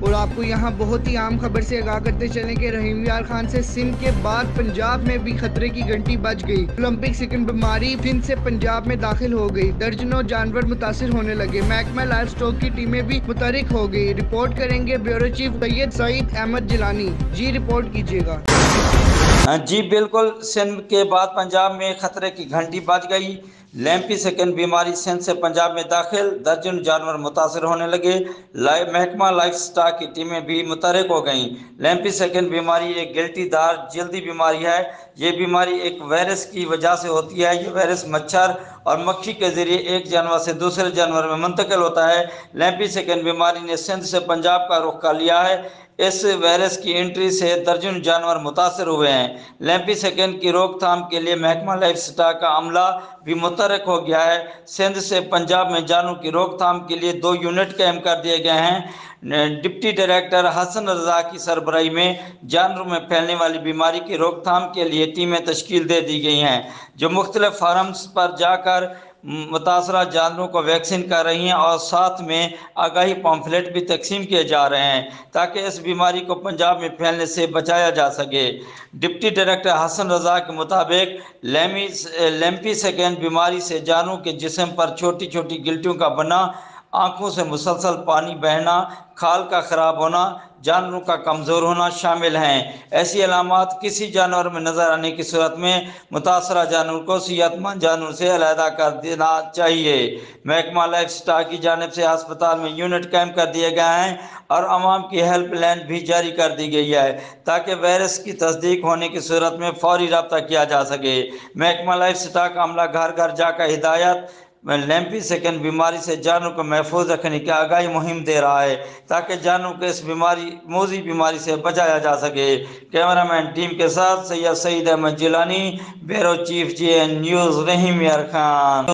اور آپ کو یہاں بہت ہی عام خبر سے آگاہ کرتے چلیں کہ رحیم یار خان سے سندھ کے بعد پنجاب میں بھی خطرے کی گھنٹی بج گئی۔ اولمپک سکن بیماری سندھ سے پنجاب میں داخل ہو گئی، درجنوں جانور متاثر ہونے لگے، محکمہ لائف سٹاک کی ٹیمیں بھی متحرک ہو گئی۔ رپورٹ کریں گے بیورو چیف سید سعید احمد جیلانی جی، رپورٹ کیجیے گا۔ جی بالکل، سندھ کے بعد پنجاب میں خطرے کی گھنٹی بج گئی۔ لیمپی سکن بیماری سندھ سے پنجاب میں داخل، درجن جانور متاثر ہونے لگے، محکمہ لائف سٹاک کی ٹیمیں بھی متحرک ہو گئیں۔ لیمپی سکن بیماری ایک گلٹی دار جلدی بیماری ہے۔ یہ بیماری ایک وائرس کی وجہ سے ہوتی ہے۔ یہ وائرس مچھر اور مکھی کے ذریعے ایک جانور سے دوسرے جانور میں منتقل ہوتا ہے۔ لیمپی سکن بیماری نے سندھ سے پنجاب کا رخ کر لیا ہے۔ اس وائرس کی انٹری سے درجن جانور متاثر ہوئے ہیں۔ لیمپی سکن کی روک تھام کے لیے محکمہ لائف سٹاک کا عملہ بھی متحرک ہو گیا ہے۔ سندھ سے پنجاب میں جانوروں کی روک تھام کے لیے 2 یونٹ قائم کر دیے گئے ہیں۔ ڈپٹی ڈائریکٹر حسن رضا کی سربراہی میں جانوروں میں پھیلنے والی بیماری کی روک تھام کے لیے ٹیمیں تشکیل دے دی گئی ہیں، جو مختلف فارمز پر جا کر متاثرہ جانوروں کو ویکسین کر رہی ہیں، اور ساتھ میں آگاہی پمفلٹ بھی تقسیم کیے جا رہے ہیں تاکہ اس بیماری کو پنجاب میں پھیلنے سے بچایا جا سکے۔ ڈپٹی ڈائریکٹر حسن رضا کے مطابق لیمپی سکن بیماری سے جانوروں کے جسم پر چھوٹی چھوٹی گلٹیوں کا بننا، آنکھوں سے مسلسل پانی بہنا، کھال کا خراب ہونا، جانوروں کا کمزور ہونا شامل ہیں۔ ایسی علامات کسی جانور میں نظر آنے کی صورت میں متاثرہ جانور کو صحت مند جانور سے علیحدہ کر دینا چاہیے۔ محکمہ لائف سٹاک کی جانب سے ہسپتال میں یونٹ قائم کر دیے گئے ہیں اور عوام کی ہیلپ لائن بھی جاری کر دی گئی ہے تاکہ وائرس کی تصدیق ہونے کی صورت میں فوری رابطہ کیا جا سکے۔ محکمہ لائف سٹاک کا عملہ گھر گھر جا کر ہدایت لیمپی سکن بیماری سے جانوروں کو محفوظ رکھنے کی آگاہی مہم دے رہا ہے تاکہ جانوروں کو اس موذی بیماری سے بچایا جا سکے۔ کیمرہ مین ٹیم کے ساتھ سید سعید احمد جیلانی، بیورو چیف جی این نیوز، رحیم یار خان۔